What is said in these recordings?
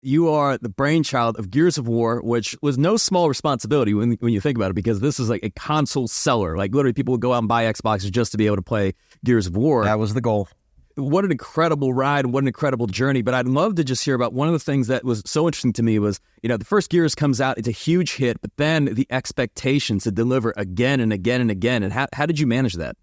You are the brainchild of Gears of War, which was no small responsibility when you think about it, because this is like a console seller. Like literally people would go out and buy Xboxes just to be able to play Gears of War. That was the goal. What an incredible ride, what an incredible journey. But I'd love to just hear about one of the things that was so interesting to me was, the first Gears comes out, it's a huge hit, but then the expectations to deliver again and again and again. And how did you manage that?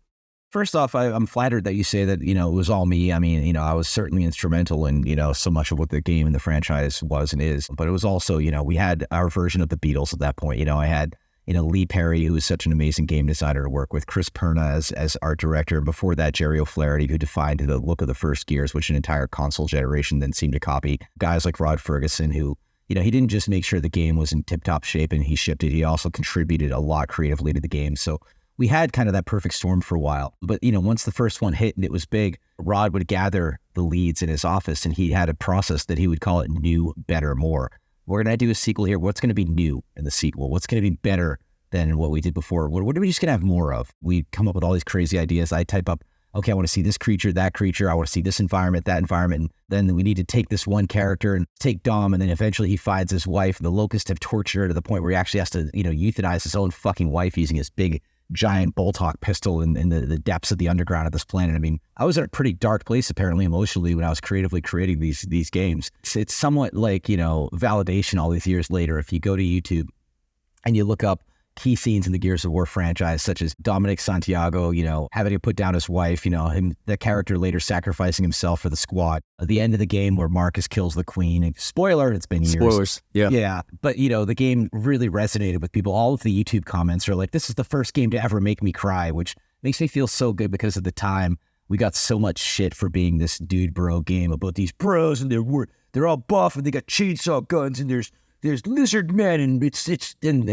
First off, I'm flattered that you say that, it was all me. I mean, I was certainly instrumental in, so much of what the game and the franchise was and is. But it was also, we had our version of the Beatles at that point. I had, Lee Perry, who was such an amazing game designer to work with, Chris Perna as art director. And before that, Jerry O'Flaherty, who defined the look of the first Gears, which an entire console generation then seemed to copy. Guys like Rod Ferguson, who, he didn't just make sure the game was in tip-top shape and he shipped it. He also contributed a lot creatively to the game. So we had kind of that perfect storm for a while. But, once the first one hit and it was big, Rod would gather the leads in his office and he had a process that he would call it new, better, more. We're going to do a sequel here. What's going to be new in the sequel? What's going to be better than what we did before? What are we just going to have more of? We come up with all these crazy ideas. I type up, okay, I want to see this creature, that creature. I want to see this environment, that environment. And then we need to take this one character and take Dom. And then eventually he finds his wife. And the locusts have tortured her to the point where he actually has to, euthanize his own fucking wife using his big giant bolt-hawk pistol in the depths of the underground of this planet. I mean, I was in a pretty dark place, apparently, emotionally, when I was creatively creating these games. It's somewhat like, validation all these years later. If you go to YouTube and you look up key scenes in the Gears of War franchise, such as Dominic Santiago, having to put down his wife, the character later sacrificing himself for the squad. At the end of the game where Marcus kills the queen. Spoiler, it's been years. Spoilers, yeah. Yeah, but, the game really resonated with people. All of the YouTube comments are like, this is the first game to ever make me cry, which makes me feel so good because at the time, we got so much shit for being this dude bro game about these bros and they're all buff and they got chainsaw guns and there's lizard men and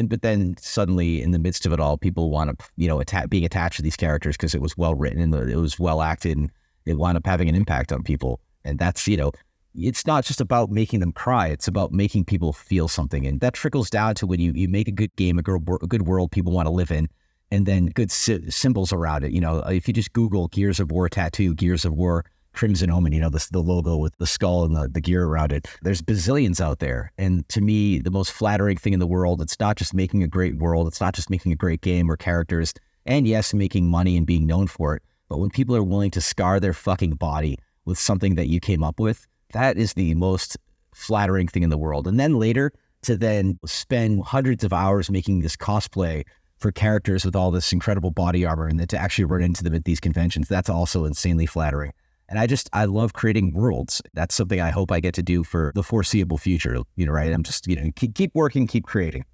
but then suddenly in the midst of it all, people want to, being attached to these characters because it was well written and it was well acted and it wound up having an impact on people. And that's, it's not just about making them cry. It's about making people feel something. And that trickles down to when you make a good game, a good world people want to live in, and then good symbols around it. If you just Google Gears of War tattoo, Gears of War Crimson Omen, the logo with the skull and the gear around it. There's bazillions out there. And to me, the most flattering thing in the world, it's not just making a great world. It's not just making a great game or characters. And yes, making money and being known for it. But when people are willing to scar their fucking body with something that you came up with, that is the most flattering thing in the world. And then later to then spend hundreds of hours making this cosplay for characters with all this incredible body armor and then to actually run into them at these conventions, that's also insanely flattering. And I love creating worlds. That's something I hope I get to do for the foreseeable future, right? I'm just, keep working, keep creating.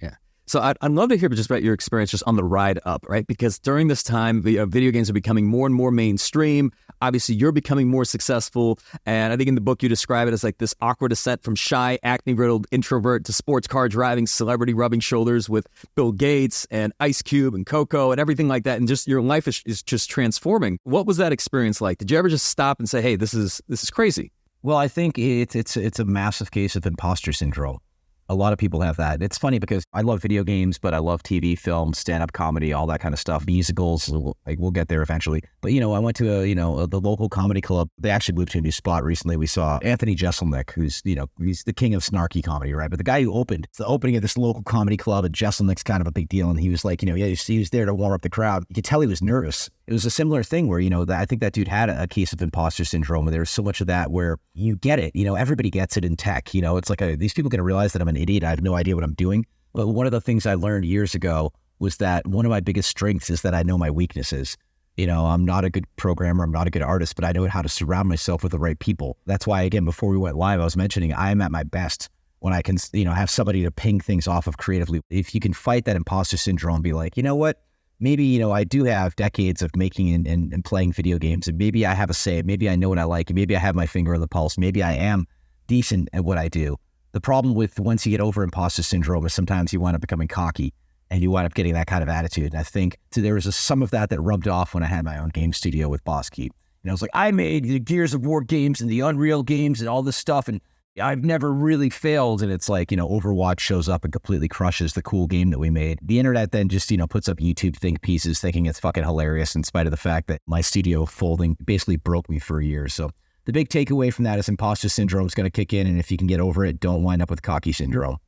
Yeah. So I'd love to hear just about your experience just on the ride up, right? Because during this time, the video games are becoming more and more mainstream. Obviously, you're becoming more successful. And I think in the book, you describe it as like this awkward descent from shy, acne-riddled introvert to sports car driving, celebrity rubbing shoulders with Bill Gates and Ice Cube and Coco and everything like that. And just your life is just transforming. What was that experience like? Did you ever just stop and say, hey, this is crazy? Well, I think it's a massive case of imposter syndrome. A lot of people have that. It's funny because I love video games, but I love TV, film, stand-up comedy, all that kind of stuff. Musicals, we'll get there eventually. But, I went to the local comedy club. They actually moved to a new spot recently. We saw Anthony Jeselnik, who's, he's the king of snarky comedy, right? But the guy who opened the opening of this local comedy club, and Jeselnik's kind of a big deal. And he was like, he was there to warm up the crowd. You could tell he was nervous. It was a similar thing where, I think that dude had a case of imposter syndrome, and there was so much of that where you get it, everybody gets it in tech, it's like these people are going to realize that I'm an idiot. I have no idea what I'm doing. But one of the things I learned years ago was that one of my biggest strengths is that I know my weaknesses. I'm not a good programmer, I'm not a good artist, but I know how to surround myself with the right people. That's why, again, before we went live, I was mentioning I'm at my best when I can, have somebody to ping things off of creatively. If you can fight that imposter syndrome and be like, you know what? Maybe, I do have decades of making and playing video games, and maybe I have a say, maybe I know what I like, and maybe I have my finger on the pulse, maybe I am decent at what I do. The problem with once you get over imposter syndrome is sometimes you wind up becoming cocky and you wind up getting that kind of attitude. And I think there was some of that rubbed off when I had my own game studio with Boss Keep. And I was like, I made the Gears of War games and the Unreal games and all this stuff, and I've never really failed. And it's like, Overwatch shows up and completely crushes the cool game that we made. The internet then just, puts up YouTube think pieces thinking it's fucking hilarious in spite of the fact that my studio folding basically broke me for a year. So the big takeaway from that is imposter syndrome is going to kick in. And if you can get over it, don't wind up with cocky syndrome.